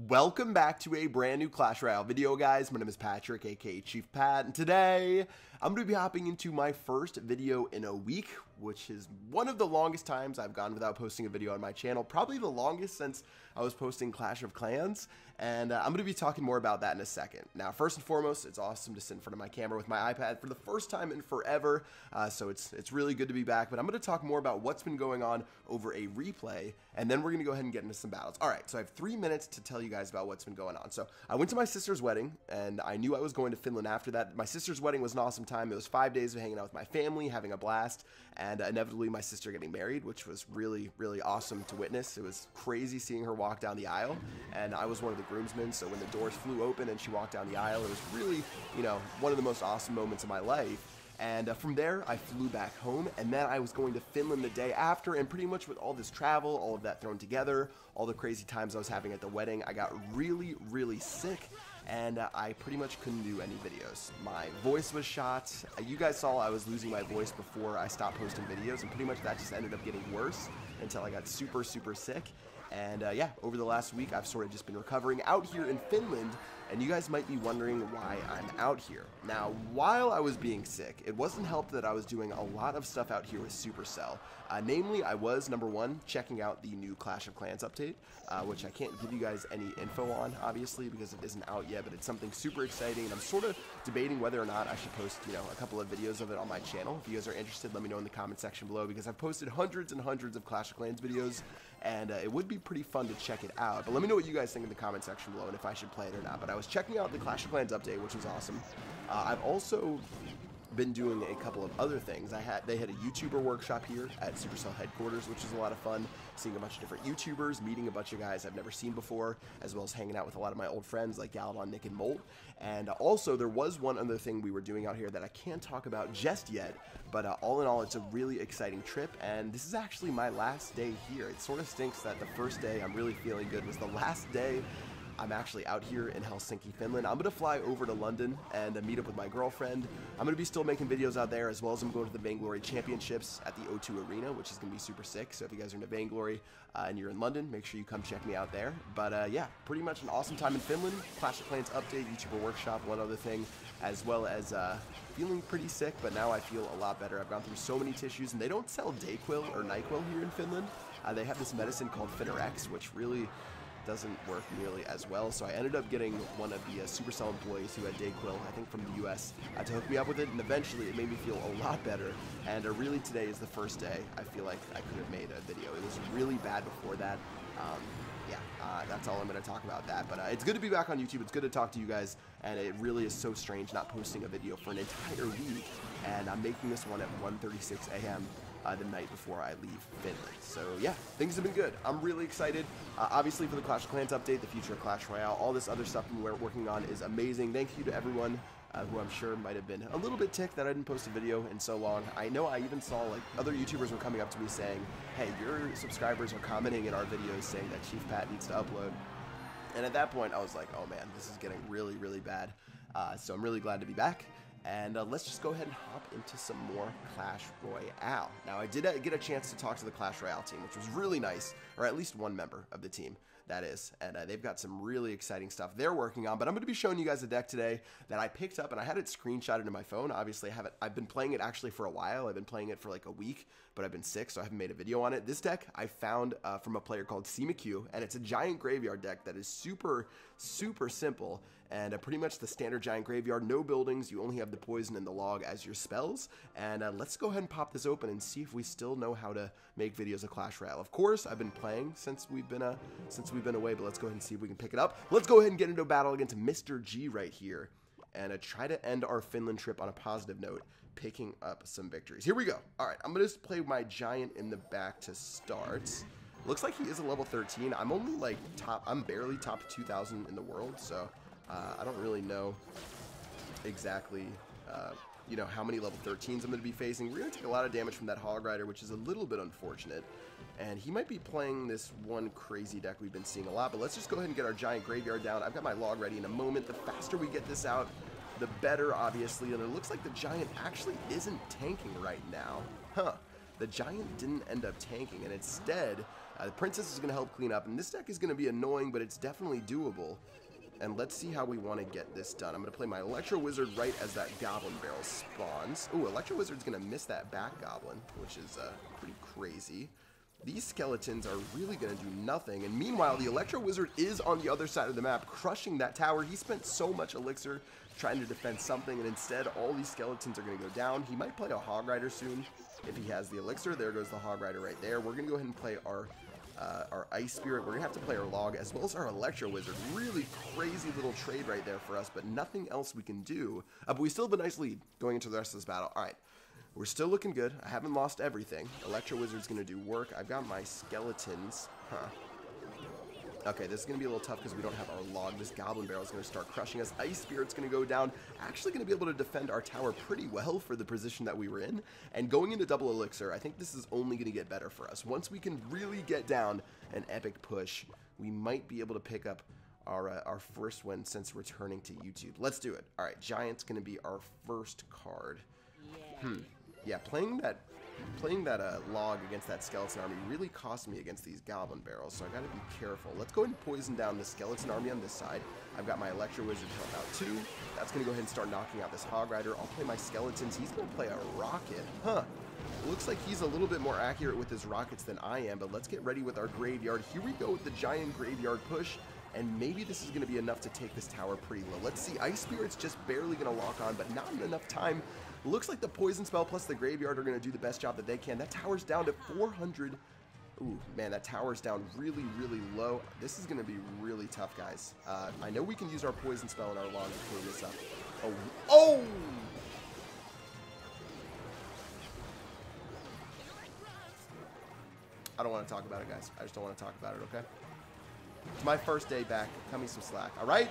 Welcome back to a brand new Clash Royale video, guys. My name is Patrick, aka Chief Pat, and today I'm going to be hopping into my first video in a week, which is one of the longest times I've gone without posting a video on my channel, probably the longest since I was posting Clash of Clans, and I'm going to be talking more about that in a second. Now, first and foremost, it's awesome to sit in front of my camera with my iPad for the first time in forever, so it's really good to be back, but I'm going to talk more about what's been going on over a replay, and then we're going to go ahead and get into some battles. Alright, so I have 3 minutes to tell you guys about what's been going on. So, I went to my sister's wedding, and I knew I was going to Finland after that. My sister's wedding was an awesome time. It was 5 days of hanging out with my family, having a blast, and inevitably my sister getting married, which was really, really awesome to witness. It was crazy seeing her walk down the aisle, and I was one of the groomsmen, so when the doors flew open and she walked down the aisle, it was really, one of the most awesome moments of my life. And from there, I flew back home, and then I was going to Finland the day after, and pretty much with all this travel, all of that thrown together, all the crazy times I was having at the wedding, I got really, really sick, and I pretty much couldn't do any videos. My voice was shot. You guys saw I was losing my voice before I stopped posting videos, and pretty much that just ended up getting worse until I got super, super sick. And yeah, over the last week, I've sort of just been recovering out here in Finland, and you guys might be wondering why I'm out here. Now, while I was being sick, it wasn't helped that I was doing a lot of stuff out here with Supercell. Namely, I was, number one, checking out the new Clash of Clans update, which I can't give you guys any info on, obviously, because it isn't out yet, but it's something super exciting, and I'm sort of debating whether or not I should post, a couple of videos of it on my channel. If you guys are interested, let me know in the comment section below, because I've posted hundreds and hundreds of Clash of Clans videos, and it would be pretty fun to check it out. But let me know what you guys think in the comment section below and if I should play it or not. But I was checking out the Clash of Clans update, which was awesome. I've also been doing a couple of other things. They had a YouTuber workshop here at Supercell headquarters, which was a lot of fun, seeing a bunch of different YouTubers, meeting a bunch of guys I've never seen before, as well as hanging out with a lot of my old friends like Galadon, Nick, and Molt. And also, there was one other thing we were doing out here that I can't talk about just yet, but all in all, it's a really exciting trip, and this is actually my last day here. It sort of stinks that the first day I'm really feeling good was the last day I'm actually out here in Helsinki, Finland. I'm going to fly over to London and meet up with my girlfriend. I'm going to be still making videos out there, as well as I'm going to the Vainglory Championships at the O2 Arena, which is going to be super sick. So if you guys are into Vainglory and you're in London, make sure you come check me out there. But yeah, pretty much an awesome time in Finland. Clash of Clans update, YouTuber workshop, one other thing, as well as feeling pretty sick, but now I feel a lot better. I've gone through so many tissues, and they don't sell Dayquil or NyQuil here in Finland. They have this medicine called Finerex, which really doesn't work nearly as well, so I ended up getting one of the Supercell employees who had Dayquil, I think from the US, to hook me up with it, and eventually it made me feel a lot better, and really today is the first day I feel like I could have made a video. It was really bad before that. That's all I'm going to talk about that, but it's good to be back on YouTube. It's good to talk to you guys, and it really is so strange not posting a video for an entire week, and I'm making this one at 1:36 a.m. The night before I leave Finland. So yeah, things have been good. I'm really excited. Obviously for the Clash of Clans update, the future of Clash Royale, all this other stuff we're working on is amazing. Thank you to everyone who I'm sure might have been a little bit ticked that I didn't post a video in so long. I know I even saw like other YouTubers were coming up to me saying, hey, your subscribers are commenting in our videos saying that Chief Pat needs to upload. And at that point I was like, oh man, this is getting really, really bad. So I'm really glad to be back. And let's just go ahead and hop into some more Clash Royale. Now, I did get a chance to talk to the Clash Royale team, which was really nice, or at least one member of the team, that is. And they've got some really exciting stuff they're working on. But I'm going to be showing you guys a deck today that I picked up, and I had it screenshotted in my phone. Obviously, I've been playing it actually for a while. I've been playing it for like a week, but I've been sick, so I haven't made a video on it. This deck I found from a player called CMQ, and it's a giant graveyard deck that is super, super simple, and pretty much the standard giant graveyard. No buildings, you only have the poison and the log as your spells. And let's go ahead and pop this open and see if we still know how to make videos of Clash Royale. Of course, I've been playing since we've been away, but let's go ahead and see if we can pick it up. Let's go ahead and get into a battle against Mr. G right here, and try to end our Finland trip on a positive note, picking up some victories. Here we go. All right, I'm going to play my giant in the back to start. Looks like he is a level 13. I'm only like I'm barely top 2,000 in the world, so I don't really know exactly, how many level 13s I'm going to be facing. We're going to take a lot of damage from that Hog Rider, which is a little bit unfortunate. And he might be playing this one crazy deck we've been seeing a lot, but let's just go ahead and get our giant graveyard down. I've got my log ready in a moment. The faster we get this out, the better, obviously. And it looks like the giant actually isn't tanking right now. Huh. The giant didn't end up tanking, and instead The Princess is going to help clean up, and this deck is going to be annoying, but it's definitely doable. And let's see how we want to get this done. I'm going to play my Electro Wizard right as that Goblin Barrel spawns. Ooh, Electro Wizard's going to miss that back Goblin, which is pretty crazy. These skeletons are really going to do nothing. And meanwhile, the Electro Wizard is on the other side of the map, crushing that tower. He spent so much elixir trying to defend something, and instead, all these skeletons are going to go down. He might play a Hog Rider soon if he has the elixir. There goes the Hog Rider right there. We're going to go ahead and play our Ice Spirit. We're going to have to play our Log as well as our Electro Wizard. Really crazy little trade right there for us, but nothing else we can do. But we still have a nice lead going into the rest of this battle. All right. We're still looking good. I haven't lost everything. Electro Wizard's going to do work. I've got my skeletons. Okay, this is going to be a little tough because we don't have our Log. This Goblin Barrel is going to start crushing us. Ice Spirit's going to go down. Actually going to be able to defend our tower pretty well for the position that we were in. And going into double elixir, I think this is only going to get better for us. Once we can really get down an epic push, we might be able to pick up our first win since returning to YouTube. Let's do it. All right, Giant's going to be our first card. Yeah, playing that Log against that Skeleton Army really cost me against these Goblin Barrels, so I gotta be careful. Let's go ahead and poison down the Skeleton Army on this side. I've got my Electro Wizard to help out too. That's gonna go ahead and start knocking out this Hog Rider. I'll play my Skeletons. He's gonna play a Rocket. Looks like he's a little bit more accurate with his rockets than I am, but let's get ready with our Graveyard. Here we go with the Giant Graveyard push, and maybe this is going to be enough to take this tower pretty low. Let's see. Ice Spirit's just barely going to lock on, but not in enough time. Looks like the Poison Spell plus the Graveyard are going to do the best job that they can. That tower's down to 400. Ooh, man, that tower's down really, really low. This is going to be really tough, guys. I know we can use our Poison Spell and our Log to clean this up. Oh! I don't want to talk about it, guys. I just don't want to talk about it, okay? It's my first day back. Cut me some slack, all right?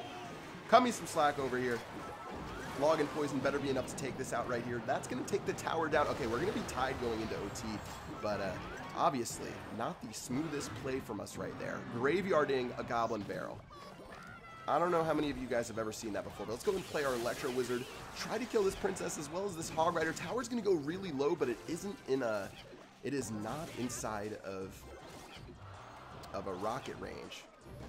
Cut me some slack over here. Log and Poison better be enough to take this out right here. That's going to take the tower down. Okay, we're going to be tied going into OT, but obviously not the smoothest play from us right there. Graveyarding a Goblin Barrel. I don't know how many of you guys have ever seen that before, but let's go and play our Electro Wizard. Try to kill this Princess as well as this Hog Rider. Tower's going to go really low, but it isn't in a... It is not inside of a rocket range.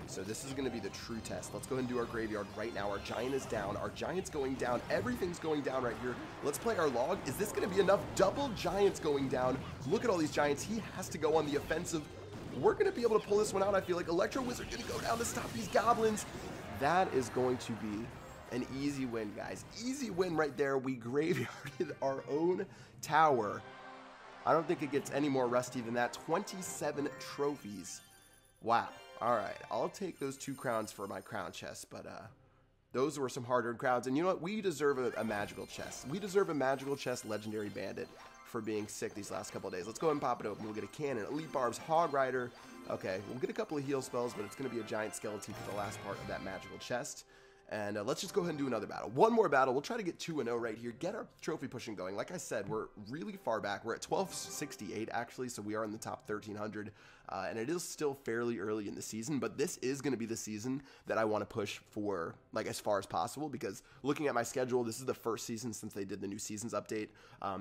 So this is going to be the true test. Let's go ahead and do our Graveyard right now. Our Giant is down. Our Giant's going down. Everything's going down right here. Let's play our Log. Is this going to be enough? Double Giants going down. Look at all these Giants. He has to go on the offensive. We're going to be able to pull this one out, I feel like. Electro Wizard going to go down to stop these Goblins. That is going to be an easy win, guys. Easy win right there. We Graveyarded our own tower. I don't think it gets any more rusty than that. 27 trophies. Wow. All right. I'll take those 2 crowns for my crown chest, but those were some hard-earned crowns. And you know what? We deserve a magical chest. We deserve a magical chest Legendary Bandit for being sick these last couple of days. Let's go ahead and pop it open. We'll get a cannon, Elite Barbs, Hog Rider. Okay, we'll get a couple of heal spells, but it's going to be a Giant Skeleton for the last part of that magical chest. And let's just go ahead and do another battle. One more battle. We'll try to get 2-0 right here. Get our trophy pushing going. Like I said, we're really far back. We're at 1268, actually, so we are in the top 1,300. And it is still fairly early in the season, but this is going to be the season that I want to push for, like, as far as possible, because looking at my schedule, this is the first season since they did the new seasons update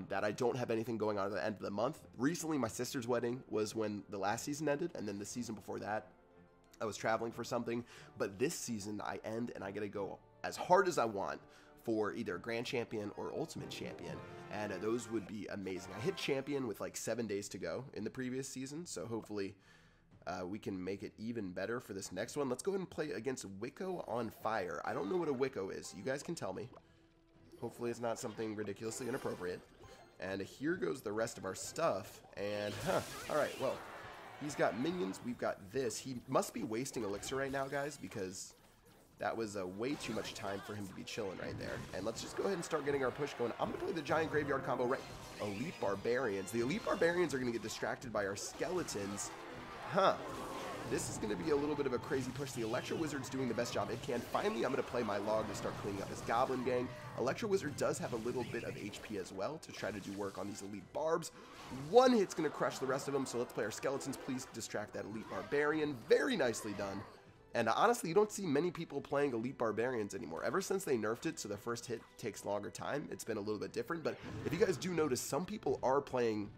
that I don't have anything going on at the end of the month. Recently, my sister's wedding was when the last season ended, and then the season before that, I was traveling for something, but this season I end and I get to go as hard as I want for either Grand Champion or Ultimate Champion, and those would be amazing. I hit Champion with like 7 days to go in the previous season, so hopefully we can make it even better for this next one. Let's go ahead and play against Wicco on Fire. I don't know what a Wicco is. You guys can tell me. Hopefully it's not something ridiculously inappropriate. And here goes the rest of our stuff, and all right, well, he's got minions. We've got this. He must be wasting elixir right now, guys, because that was way too much time for him to be chilling right there. And let's just go ahead and start getting our push going. I'm going to play the Giant Graveyard combo right. Elite Barbarians. The Elite Barbarians are going to get distracted by our Skeletons. This is going to be a little bit of a crazy push. The Electro Wizard's doing the best job it can. Finally, I'm going to play my Log to start cleaning up this Goblin gang. Electro Wizard does have a little bit of HP as well to try to do work on these Elite Barbs. One hit's going to crush the rest of them, so let's play our Skeletons. Please distract that Elite Barbarian. Very nicely done. And honestly, you don't see many people playing Elite Barbarians anymore. Ever since they nerfed it, so the first hit takes longer time, it's been a little bit different. But if you guys do notice, some people are playing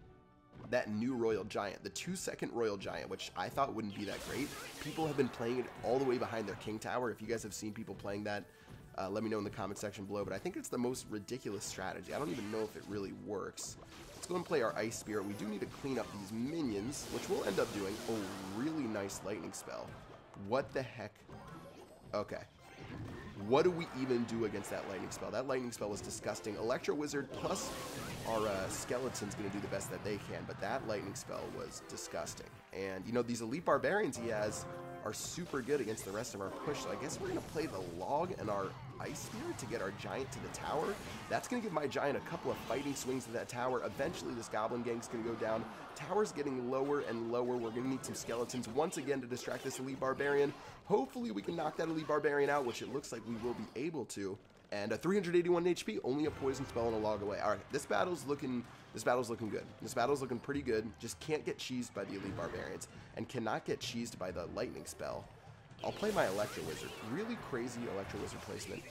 that new Royal Giant, the 2-second Royal Giant, which I thought wouldn't be that great. People have been playing it all the way behind their King Tower. If you guys have seen people playing that, let me know in the comment section below, but I think it's the most ridiculous strategy. I don't even know if it really works. Let's go and play our Ice Spirit. We do need to clean up these minions, which we'll end up doing. Oh, really nice lightning spell. What the heck? Okay. What do we even do against that lightning spell? That lightning spell was disgusting. Electro Wizard plus our skeleton's going to do the best that they can, but that lightning spell was disgusting. And, you know, these elite barbarians he has are super good against the rest of our push, so I guess we're going to play the log and our Ice Spirit to get our giant to the tower. That's going to give my giant a couple of fighting swings to that tower. Eventually this goblin gang's going to go down. Tower's getting lower and lower. We're going to need some skeletons once again to distract this elite barbarian. Hopefully we can knock that elite barbarian out, which it looks like we will be able to. And 381 HP, only a poison spell and a log away. All right, this battle's looking good. This battle's looking pretty good. Just can't get cheesed by the elite barbarians and cannot get cheesed by the lightning spell. I'll play my Electro Wizard. Really crazy Electro Wizard placement.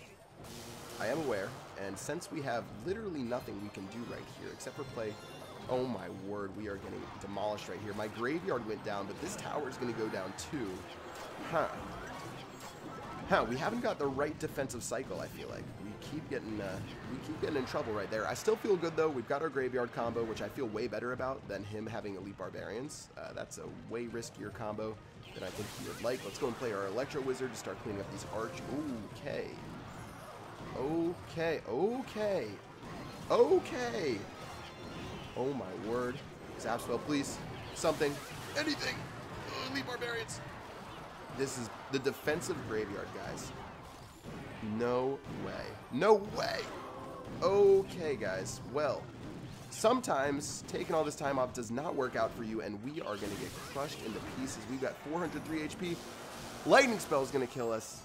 I am aware, and since we have literally nothing we can do right here except for play... Oh my word, we are getting demolished right here. My graveyard went down, but this tower is going to go down too. We haven't got the right defensive cycle, I feel like. We keep getting in trouble right there. I still feel good, though. We've got our graveyard combo, which I feel way better about than him having elite barbarians. That's a way riskier combo than I think he would like. Let's go and play our Electro Wizard to start cleaning up these arch. Okay. Oh my word. Zap spell, please. Something. Anything. Elite barbarians. This is the defensive graveyard, guys. No way. No way! Okay, guys. Well, sometimes taking all this time off does not work out for you, and we are going to get crushed into pieces. We've got 403 HP. Lightning spell is going to kill us.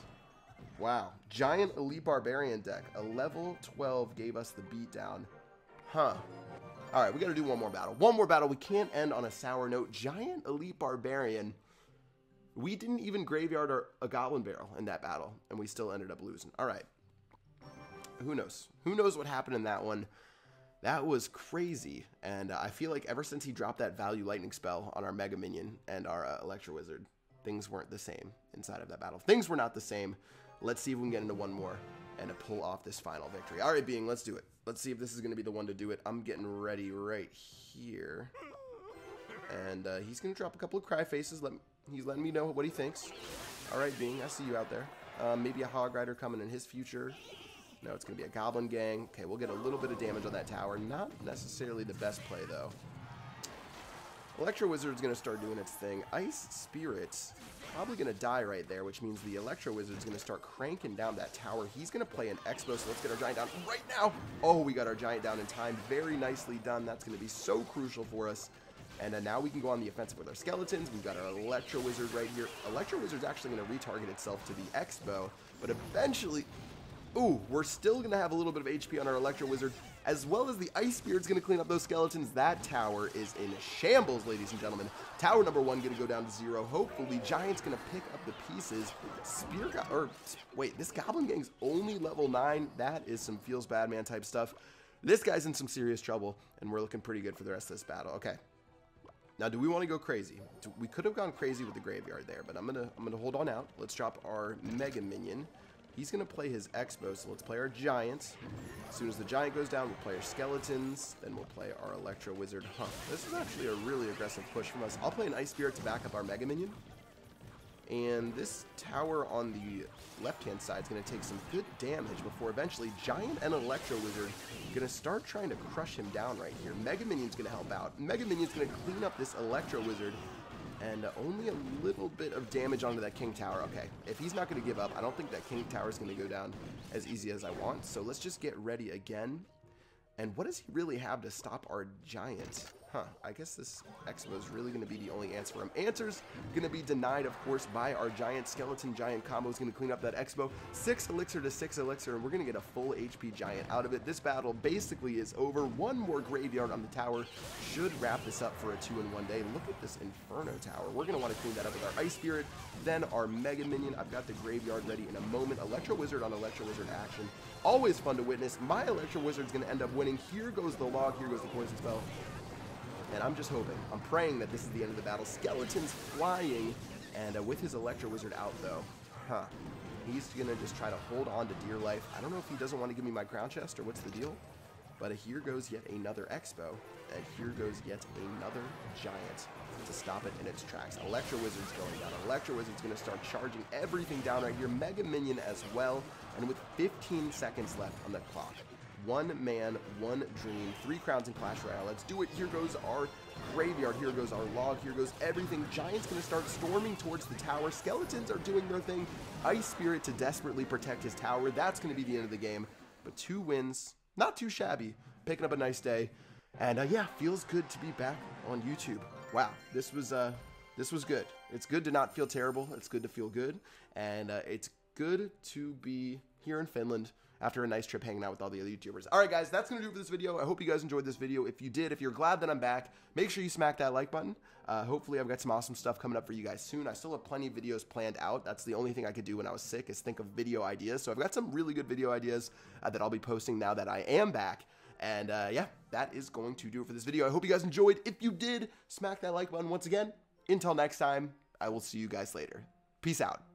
Wow. Giant Elite Barbarian deck. A level 12 gave us the beatdown. All right, we got to do one more battle. One more battle. We can't end on a sour note. Giant Elite Barbarian. We didn't even graveyard a Goblin Barrel in that battle, and we still ended up losing. All right. Who knows? Who knows what happened in that one? That was crazy, and I feel like ever since he dropped that value lightning spell on our Mega Minion and our Electro Wizard, things weren't the same inside of that battle. Things were not the same. Let's see if we can get into one more and to pull off this final victory. All right, Being, let's do it. Let's see if this is going to be the one to do it. I'm getting ready right here. And he's going to drop a couple of cry faces. He's letting me know what he thinks. All right, Being, I see you out there. Maybe a Hog Rider coming in his future. No, it's going to be a Goblin Gang. Okay, we'll get a little bit of damage on that tower. Not necessarily the best play, though. Electro Wizard's going to start doing its thing. Ice Spirit's probably going to die right there, which means the Electro Wizard's going to start cranking down that tower. He's going to play an Expo, so let's get our Giant down right now. Oh, we got our Giant down in time. Very nicely done. That's going to be so crucial for us. And now we can go on the offensive with our skeletons. We've got our Electro Wizard right here. Electro Wizard's actually going to retarget itself to the Expo, but eventually... Ooh, we're still going to have a little bit of HP on our Electro Wizard, as well as the Ice Spirit's going to clean up those skeletons. That tower is in shambles, ladies and gentlemen. Tower number 1 going to go down to 0. Hopefully, Giant's going to pick up the pieces. Wait, this Goblin Gang's only level 9. That is some feels bad man type stuff. This guy's in some serious trouble, and we're looking pretty good for the rest of this battle. Okay. Now, do we want to go crazy? We could have gone crazy with the graveyard there, but I'm gonna hold on out. Let's drop our Mega Minion. He's going to play his Expo, so let's play our Giants. As soon as the Giant goes down, we'll play our Skeletons. Then we'll play our Electro Wizard. This is actually a really aggressive push from us. I'll play an Ice Spirit to back up our Mega Minion. And this tower on the left-hand side is going to take some good damage before eventually Giant and Electro Wizard are going to start trying to crush him down right here. Mega Minion's going to help out. Mega Minion's going to clean up this Electro Wizard. And only a little bit of damage onto that King Tower. Okay, if he's not going to give up, I don't think that King Tower is going to go down as easy as I want. So let's just get ready again. And what does he really have to stop our Giant? I guess this Expo is really going to be the only answer for him. Answer's going to be denied, of course, by our Giant. Skeleton Giant combo is going to clean up that Expo. 6 elixir to 6 elixir, and we're going to get a full HP Giant out of it. This battle basically is over. One more graveyard on the tower should wrap this up for a 2-in-1 day. Look at this Inferno Tower. We're going to want to clean that up with our Ice Spirit, then our Mega Minion. I've got the graveyard ready in a moment. Electro Wizard on Electro Wizard action. Always fun to witness. My Electro Wizard's going to end up winning. Here goes the log. Here goes the poison spell. And I'm just hoping, I'm praying that this is the end of the battle. Skeletons flying, and with his Electro Wizard out though, he's gonna just try to hold on to dear life. I don't know if he doesn't want to give me my crown chest or what's the deal, but here goes yet another Expo, and here goes yet another giant to stop it in its tracks. Electro Wizard's going down. Electro Wizard's gonna start charging everything down right here. Mega Minion as well, and with 15 seconds left on the clock. One man, one dream, 3 crowns in Clash Royale. Let's do it. Here goes our graveyard. Here goes our log. Here goes everything. Giant's going to start storming towards the tower. Skeletons are doing their thing. Ice Spirit to desperately protect his tower. That's going to be the end of the game. But 2 wins. Not too shabby. Picking up a nice day. And yeah, feels good to be back on YouTube. Wow, this was good. It's good to not feel terrible. It's good to feel good. And it's good to be here in Finland after a nice trip hanging out with all the other YouTubers. All right, guys, that's going to do it for this video. I hope you guys enjoyed this video. If you did, if you're glad that I'm back, make sure you smack that like button. Hopefully, I've got some awesome stuff coming up for you guys soon. I still have plenty of videos planned out. That's the only thing I could do when I was sick is think of video ideas. So I've got some really good video ideas that I'll be posting now that I am back. And yeah, that is going to do it for this video. I hope you guys enjoyed. If you did, smack that like button once again. Until next time, I will see you guys later. Peace out.